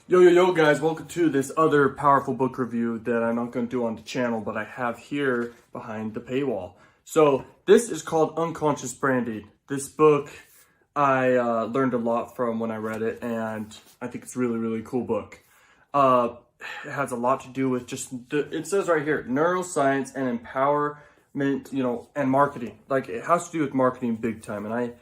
Yo, guys, welcome to this other powerful book review that I'm not going to do on the channel, but I have here behind the paywall. So this is called Unconscious Branding. This book I learned a lot from when I read it, and I think it's a really cool book. It has a lot to do with it says right here, neuroscience and empowerment, and marketing. Like, it has to do with marketing big time, and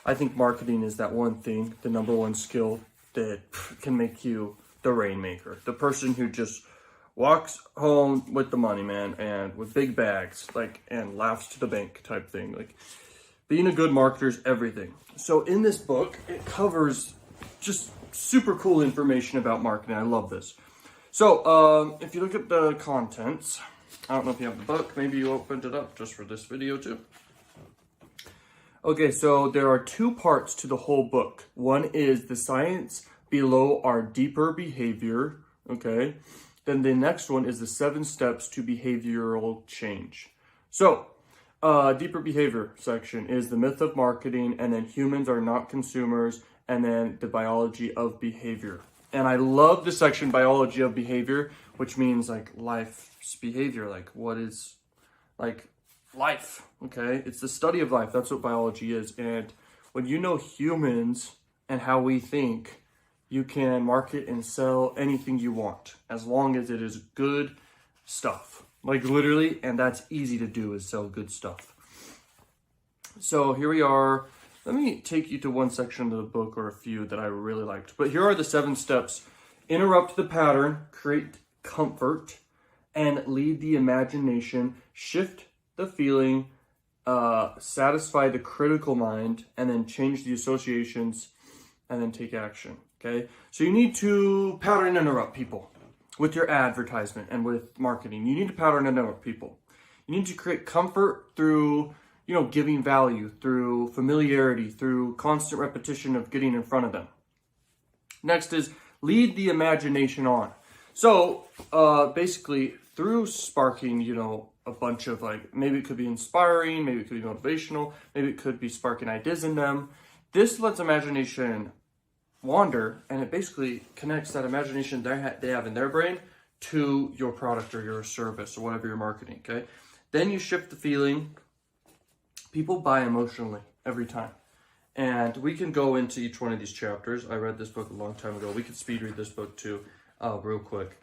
I think marketing is that one thing, the number one skill that can make you the rainmaker, the person who just walks home with the money, man, and with big bags, and laughs to the bank type thing. Like, being a good marketer is everything. So in this book, it covers just super cool information about marketing. I love this. So if you look at the contents, I don't know if you have the book, maybe you opened it up just for this video too. Okay, so there are two parts to the whole book. One is the science below our deeper behavior, okay? Then the next one is the 7 steps to behavioral change. So, deeper behavior section is the myth of marketing, and then humans are not consumers, and then the biology of behavior. And I love this section, biology of behavior, which means like life's behavior, like what is like life, okay? It's the study of life. That's what biology is. And when you know humans and how we think, you can market and sell anything you want as long as it is good stuff. Like, literally, and that's easy to do, is sell good stuff. So here we are. Let me take you to one section of the book, or a few that I really liked. But here are the 7 steps. Interrupt the pattern, create comfort, and lead the imagination, shift the feeling, satisfy the critical mind, and then change the associations, and then take action. Okay, so you need to pattern interrupt people with your advertisement and with marketing. You need to pattern interrupt people. You need to create comfort through, giving value, through familiarity, through constant repetition of getting in front of them. Next is lead the imagination on. So basically, through sparking, a bunch of, maybe it could be inspiring, maybe it could be motivational, maybe it could be sparking ideas in them. This lets imagination wander, and it basically connects that imagination they have in their brain to your product or your service or whatever you're marketing, okay? Then you shift the feeling. People buy emotionally every time. And we can go into each one of these chapters. I read this book a long time ago. We could speed read this book too, real quick,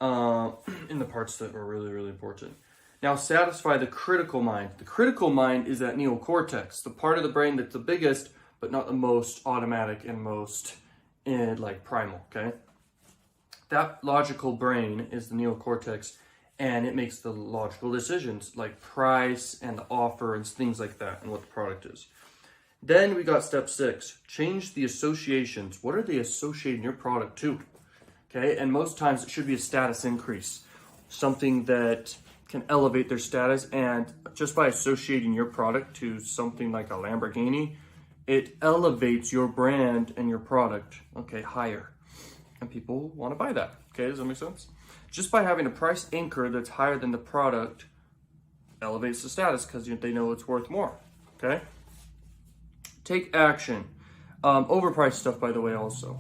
in the parts that were really important. Now, satisfy the critical mind. The critical mind is that neocortex, the part of the brain that's the biggest, but not the most automatic and most primal, okay? That logical brain is the neocortex, and it makes the logical decisions, like price and the offer and things like that, and what the product is. Then we got step 6, change the associations. What are they associating your product to? Okay, and most times it should be a status increase, something that can elevate their status, and just by associating your product to something like a Lamborghini, it elevates your brand and your product, okay, higher. And people want to buy that, okay? Does that make sense? Just by having a price anchor that's higher than the product elevates the status because they know it's worth more, okay? Take action. Overpriced stuff, by the way, also.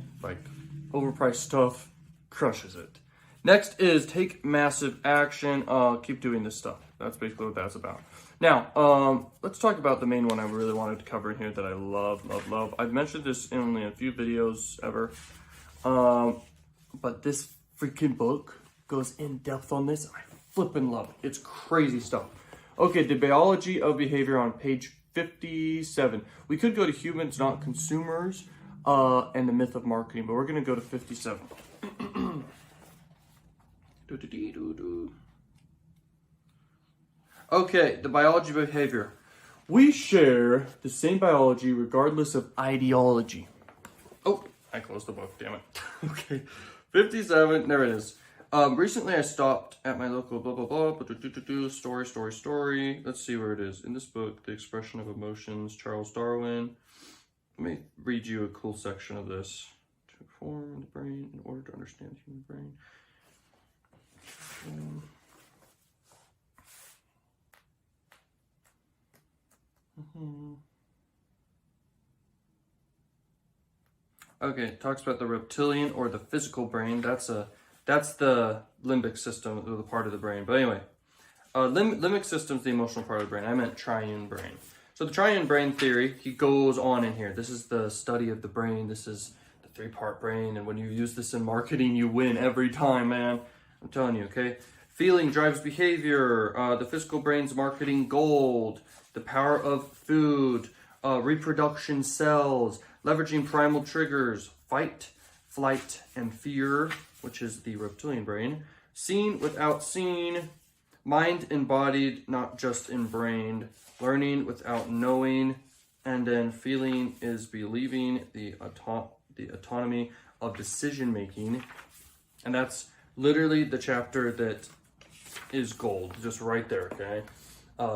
Overpriced stuff crushes it. Next is take massive action. Keep doing this stuff. That's basically what that's about. Now, let's talk about the main one I really wanted to cover in here that I love. I've mentioned this in only a few videos ever. But this freaking book goes in depth on this. I flippin' love it. It's crazy stuff. Okay, the biology of behavior on page 57. We could go to humans, not consumers, and the myth of marketing, but we're going to go to 57. Okay, the biology of behavior. We share the same biology regardless of ideology. Oh, I closed the book, damn it. Okay, 57, there it is. Recently I stopped at my local blah, blah, blah, story. Let's see where it is. In this book, The Expression of Emotions, Charles Darwin. Let me read you a cool section of this. To form the brain in order to understand the human brain. Okay, it talks about the reptilian or the physical brain. That's the limbic system, the part of the brain. But anyway, limbic system is the emotional part of the brain. I meant triune brain. So the triune brain theory, he goes on in here. This is the study of the brain. This is the 3-part brain. And when you use this in marketing, you win every time, man. I'm telling you, okay? Feeling drives behavior. The physical brain's marketing gold. The power of food. Reproduction cells. Leveraging primal triggers. Fight, flight, and fear, which is the reptilian brain. Seen without seeing. Mind embodied, not just embrained. Learning without knowing. And then feeling is believing, the autonomy of decision making. And that's literally the chapter that is gold, just right there, okay?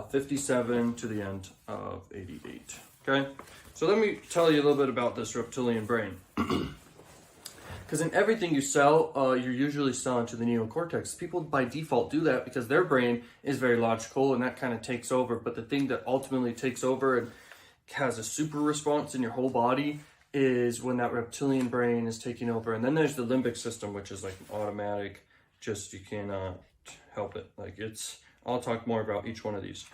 57 to the end of 88, okay? So let me tell you a little bit about this reptilian brain. Because in everything you sell, you're usually selling to the neocortex. People by default do that because their brain is very logical and that kind of takes over. But the thing that ultimately takes over and has a super response in your whole body is when that reptilian brain is taking over. And then there's the limbic system, which is like automatic, just you cannot help it. Like I'll talk more about each one of these.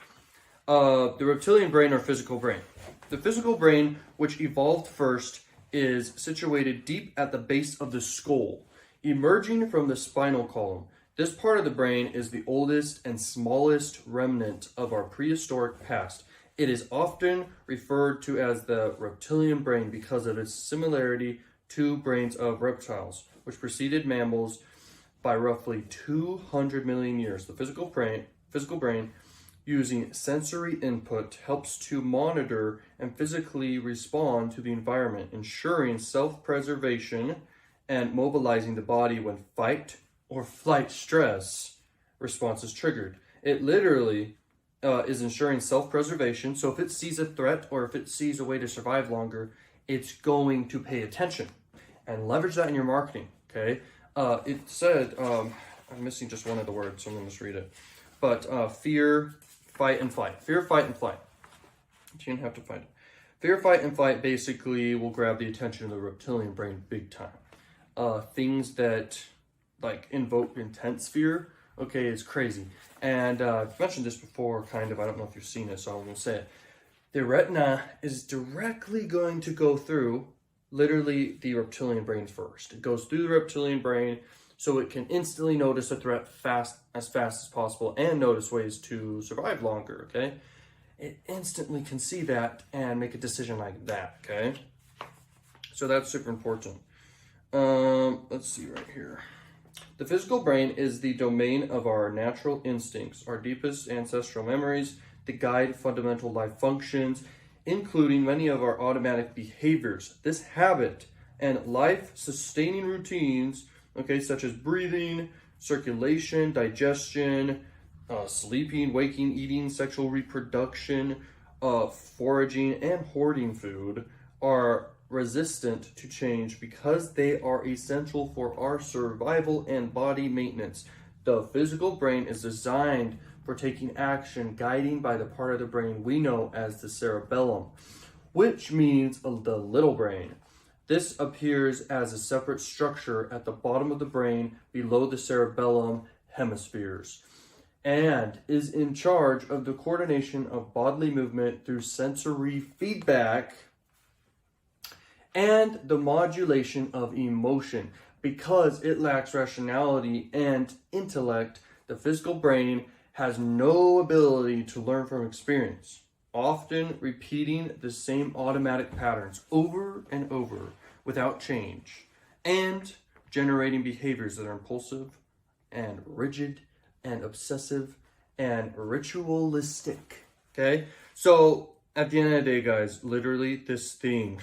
The reptilian brain or physical brain. The physical brain, which evolved first, is situated deep at the base of the skull, emerging from the spinal column. This part of the brain is the oldest and smallest remnant of our prehistoric past. It is often referred to as the reptilian brain because of its similarity to brains of reptiles, which preceded mammals by roughly 200 million years. The physical brain, using sensory input, helps to monitor and physically respond to the environment, ensuring self-preservation and mobilizing the body when fight or flight stress response is triggered. It literally is ensuring self-preservation. So if it sees a threat or if it sees a way to survive longer, it's going to pay attention and leverage that in your marketing, okay? It said, I'm missing just one of the words, so I'm gonna just read it. But fear, fight, and flight. Fear, fight, and flight. You didn't have to fight it. Fear, fight, and flight basically will grab the attention of the reptilian brain big time. Things that like invoke intense fear, okay, is crazy. And I've mentioned this before, kind of. I don't know if you've seen it, so I'm gonna say it. The retina is directly going to go through literally the reptilian brain first. It goes through the reptilian brain so it can instantly notice a threat as fast as possible and notice ways to survive longer, okay? It instantly can see that and make a decision like that, okay? So that's super important. Let's see right here. The physical brain is the domain of our natural instincts, our deepest ancestral memories that guide fundamental life functions, including many of our automatic behaviors. This habit and life-sustaining routines, okay, such as breathing, circulation, digestion, sleeping, waking, eating, sexual reproduction, foraging, and hoarding food, are resistant to change because they are essential for our survival and body maintenance. The physical brain is designed for taking action, guiding by the part of the brain we know as the cerebellum, which means the little brain. This appears as a separate structure at the bottom of the brain below the cerebellum hemispheres and is in charge of the coordination of bodily movement through sensory feedback and the modulation of emotion. Because it lacks rationality and intellect, the physical brain has no ability to learn from experience, often repeating the same automatic patterns over and over without change, and generating behaviors that are impulsive and rigid and obsessive and ritualistic, okay? So at the end of the day, guys, literally this thing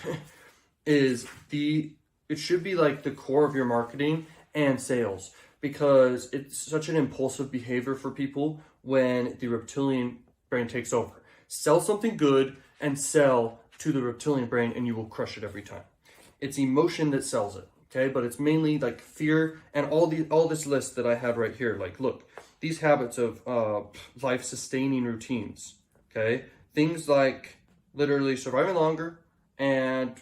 it should be like the core of your marketing and sales, because it's such an impulsive behavior for people when the reptilian brain takes over. Sell something good and sell to the reptilian brain and you will crush it every time. It's emotion that sells it, okay? But it's mainly like fear and all this list that I have right here. Like, look, these habits of life-sustaining routines, okay? Things like literally surviving longer and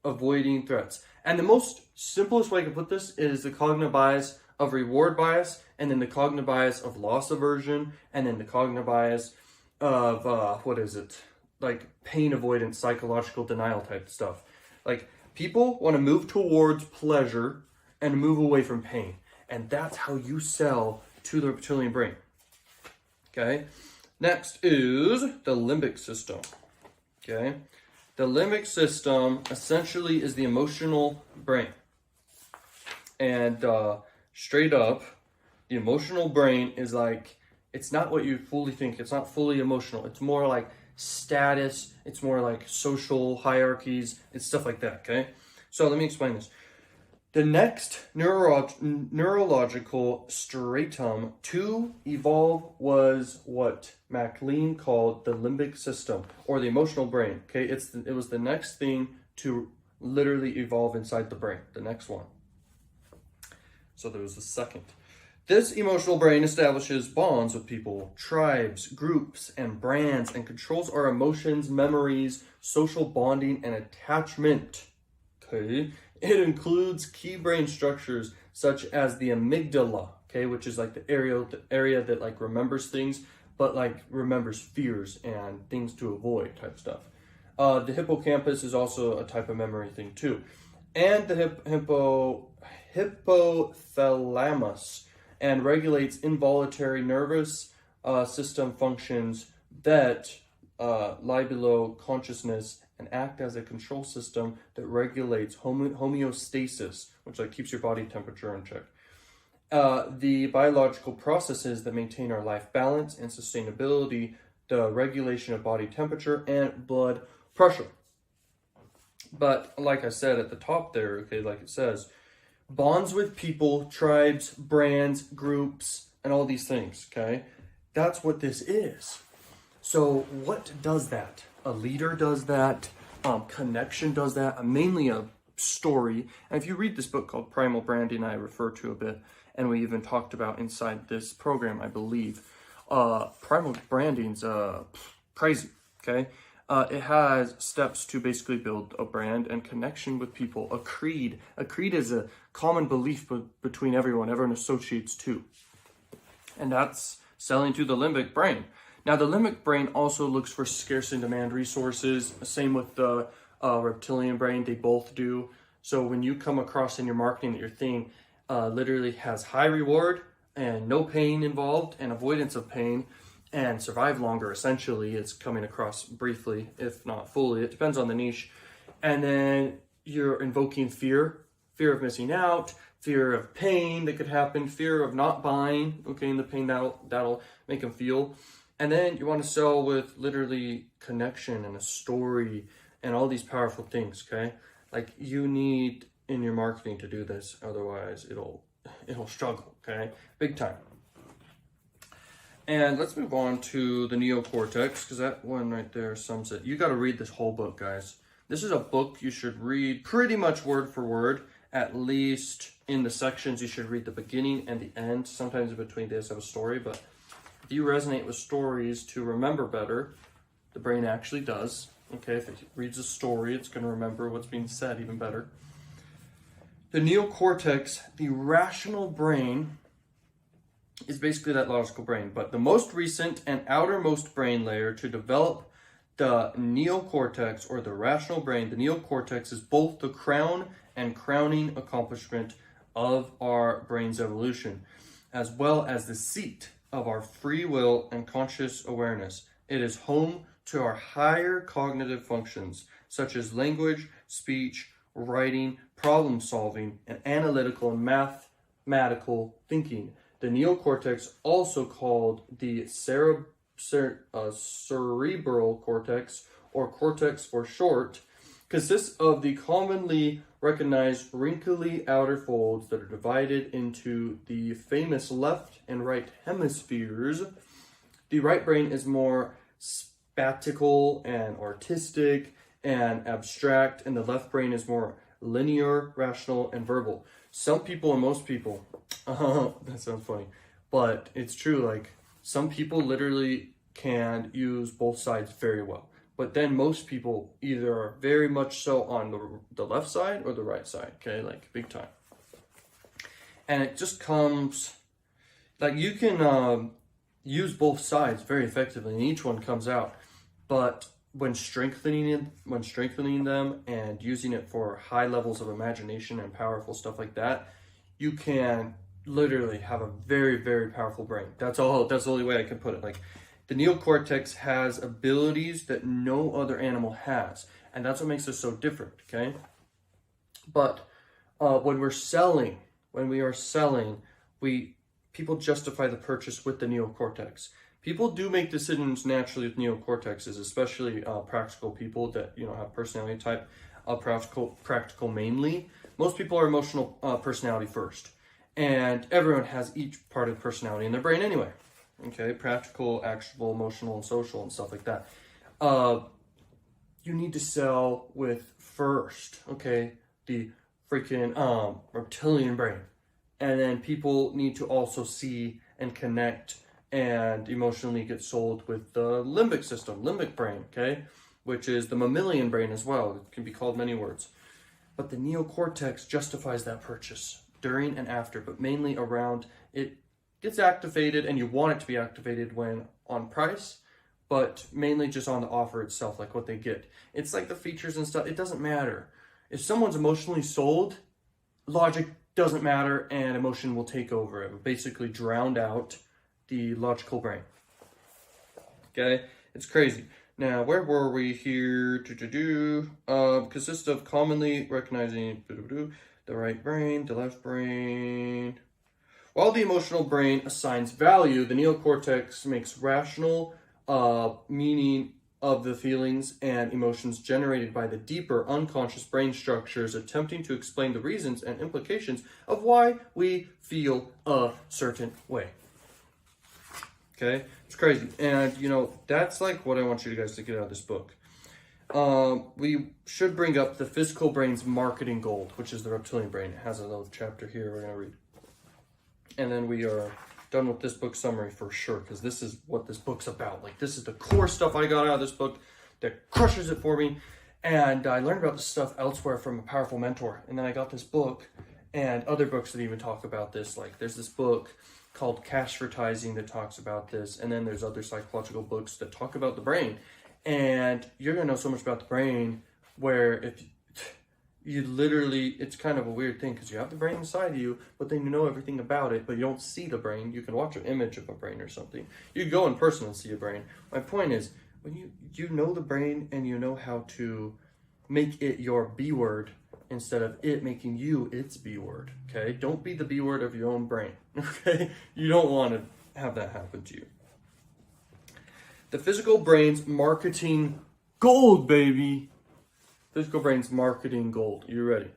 avoiding threats. And the most simplest way I can put this is the cognitive bias of reward bias, and then the cognitive bias of loss aversion, and then the cognitive bias of, like pain avoidance, psychological denial type stuff. Like, people want to move towards pleasure and move away from pain. And that's how you sell to the reptilian brain. Okay? Next is the limbic system. Okay? The limbic system essentially is the emotional brain. And straight up, the emotional brain is like, it's not what you fully think. It's not fully emotional. It's more like status. It's more like social hierarchies. It's stuff like that, okay? So let me explain this. The next neurological stratum to evolve was what MacLean called the limbic system, or the emotional brain, okay? It was the next thing to literally evolve inside the brain, the next one. So there was the second. This emotional brain establishes bonds with people, tribes, groups, and brands, and controls our emotions, memories, social bonding, and attachment. Okay? It includes key brain structures such as the amygdala, okay, which is like the area that like remembers things, but like remembers fears and things to avoid type stuff. The hippocampus is also a type of memory thing too. And the hypothalamus, and regulates involuntary nervous system functions that lie below consciousness and act as a control system that regulates homeostasis, which like keeps your body temperature in check. The biological processes that maintain our life balance and sustainability, the regulation of body temperature and blood pressure. But like I said at the top there, okay, like it says, bonds with people, tribes, brands, groups, and all these things, okay? That's what this is. So what does that? A leader does that. Connection does that. Mainly a story. And if you read this book called Primal Branding, I refer to a bit, and we even talked about inside this program, I believe. Primal Branding's crazy, okay? It has steps to basically build a brand and connection with people. A creed. A creed is a common belief between everyone. Everyone associates to. And that's selling to the limbic brain. Now, the limbic brain also looks for scarce and demand resources. Same with the reptilian brain. They both do. So when you come across in your marketing that your thing literally has high reward and no pain involved and avoidance of pain, and survive longer, essentially, it's coming across briefly, if not fully. It depends on the niche. And then you're invoking fear of missing out, fear of pain that could happen, fear of not buying, okay, and the pain that'll make them feel. And then you want to sell with literally connection and a story and all these powerful things, okay? Like, you need in your marketing to do this, otherwise it'll struggle, okay? Big time. And let's move on to the neocortex, because that one right there sums it. You got to read this whole book, guys. This is a book you should read pretty much word for word, at least in the sections. You should read the beginning and the end. Sometimes in between they just have a story, but if you resonate with stories to remember better, the brain actually does. Okay, if it reads a story, it's going to remember what's being said even better. The neocortex, the rational brain, is basically that logical brain, but the most recent and outermost brain layer to develop the neocortex, or the rational brain. The neocortex is both the crown and crowning accomplishment of our brain's evolution, as well as the seat of our free will and conscious awareness. It is home to our higher cognitive functions, such as language, speech, writing, problem solving, and analytical and mathematical thinking. The neocortex, also called the cerebral cortex, or cortex for short, consists of the commonly recognized wrinkly outer folds that are divided into the famous left and right hemispheres. The right brain is more spatial and artistic and abstract, and the left brain is more linear, rational, and verbal. Some people and most people, that sounds funny, but it's true, like, some people literally can use both sides very well, But then most people either are very much so on the left side or the right side, okay, like big time. And it just comes, like you can use both sides very effectively and each one comes out. But when strengthening them and using it for high levels of imagination and powerful stuff like that, you can literally have a very, very powerful brain. That's the only way I can put it. Like, the neocortex has abilities that no other animal has, and that's what makes us so different, okay? But when we are selling, people justify the purchase with the neocortex. People do make decisions naturally with neocortexes, especially practical people that have personality type practical mainly. Most people are emotional personality first, and everyone has each part of personality in their brain anyway. Okay, practical, actionable, emotional, and social, and stuff like that. You need to sell with first, okay, the freaking reptilian brain. And then people need to also see and connect and emotionally get sold with the limbic system, limbic brain, okay, which is the mammalian brain as well. It can be called many words. But the neocortex justifies that purchase during and after, but mainly around it gets activated, and you want it to be activated when on price, but mainly just on the offer itself, like what they get. It's like the features and stuff, it doesn't matter. If someone's emotionally sold, logic doesn't matter and emotion will take over. It will basically drown out the logical brain. Okay, it's crazy. Now, where were we here? Consists of commonly recognizing the right brain, the left brain. While the emotional brain assigns value, the neocortex makes rational meaning of the feelings and emotions generated by the deeper unconscious brain structures, attempting to explain the reasons and implications of why we feel a certain way. Okay, it's crazy. And that's like what I want you guys to get out of this book. We should bring up the physical brain's marketing gold, which is the reptilian brain. It has a little chapter here we're going to read. And then we are done with this book summary for sure, because this is what this book's about. Like, this is the core stuff I got out of this book that crushes it for me. And I learned about this stuff elsewhere from a powerful mentor. And then I got this book and other books that even talk about this. Like, there's this book called Cashvertising that talks about this. And then there's other psychological books that talk about the brain. And you're going to know so much about the brain where if you literally, it's kind of a weird thing because you have the brain inside of you, but then you know everything about it, but you don't see the brain. You can watch an image of a brain or something. You go in person and see a brain. My point is, when you know the brain and you know how to make it your B word instead of it making you its B word, okay? Don't be the B word of your own brain, okay? You don't want to have that happen to you. The physical brain's marketing gold, baby. Physical brain's marketing gold. You ready?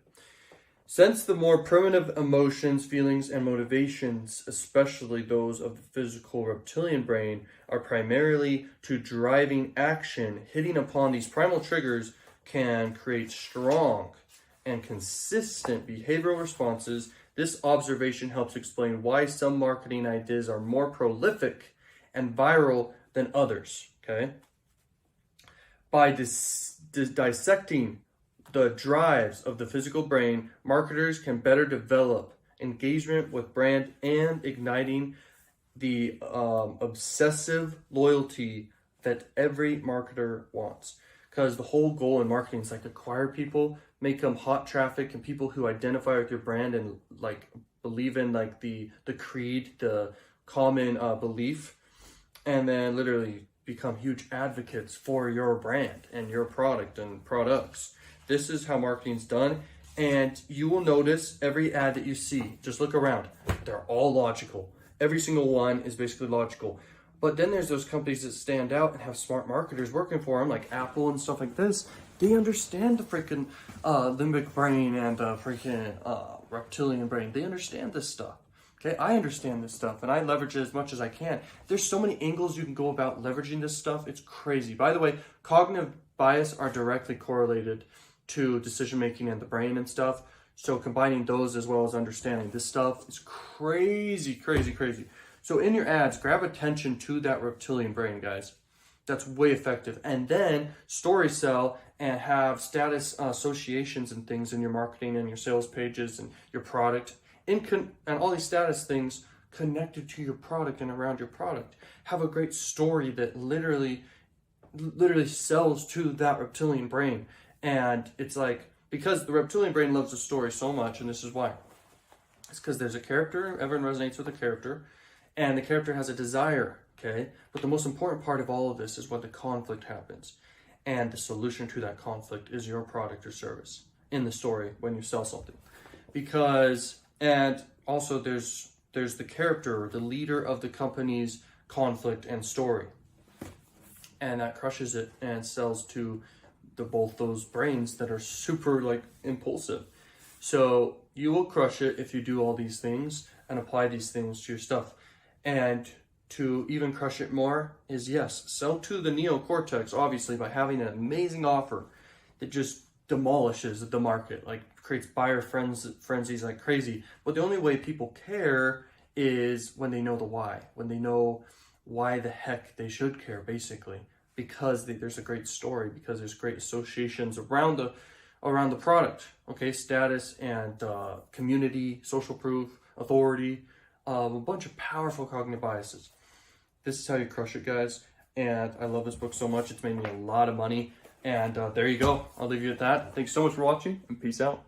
Since the more primitive emotions, feelings, and motivations, especially those of the physical reptilian brain, are primarily to driving action, hitting upon these primal triggers can create strong and consistent behavioral responses. This observation helps explain why some marketing ideas are more prolific and viral than others, okay? By dissecting the drives of the physical brain, marketers can better develop engagement with brand and igniting the obsessive loyalty that every marketer wants. Because the whole goal in marketing is like acquire people, make them hot traffic, and people who identify with your brand and like believe in like the creed, the common belief, and then literally become huge advocates for your brand and your product and products. This is how marketing's done. And you will notice every ad that you see, just look around, they're all logical. Every single one is basically logical. But then there's those companies that stand out and have smart marketers working for them, like Apple and stuff like this. They understand the freaking limbic brain and the freaking reptilian brain. They understand this stuff. Okay, I understand this stuff and I leverage it as much as I can. There's so many angles you can go about leveraging this stuff. It's crazy. By the way, cognitive bias are directly correlated to decision making and the brain and stuff. So combining those as well as understanding this stuff is crazy, crazy, crazy. So in your ads, grab attention to that reptilian brain, guys. That's way effective. And then story sell and have status associations and things in your marketing and your sales pages and your product and all these status things connected to your product and around your product. Have a great story that literally sells to that reptilian brain. And it's like, because the reptilian brain loves a story so much, and this is why. It's because there's a character, everyone resonates with a character, and the character has a desire, okay? But the most important part of all of this is when the conflict happens. And the solution to that conflict is your product or service in the story when you sell something. Because, and also there's the character, the leader of the company's conflict and story. And that crushes it and sells to both those brains that are super like impulsive. So you will crush it if you do all these things and apply these things to your stuff. And to even crush it more is, yes, sell to the neocortex, obviously, by having an amazing offer that just demolishes the market, like creates buyer frenzies like crazy. But the only way people care is when they know the why, when they know why the heck they should care, basically, because there's a great story, because there's great associations around the product, okay, status and community, social proof, authority, a bunch of powerful cognitive biases. This is how you crush it, guys. And I love this book so much. It's made me a lot of money. And there you go. I'll leave you at that. Thanks so much for watching, and peace out.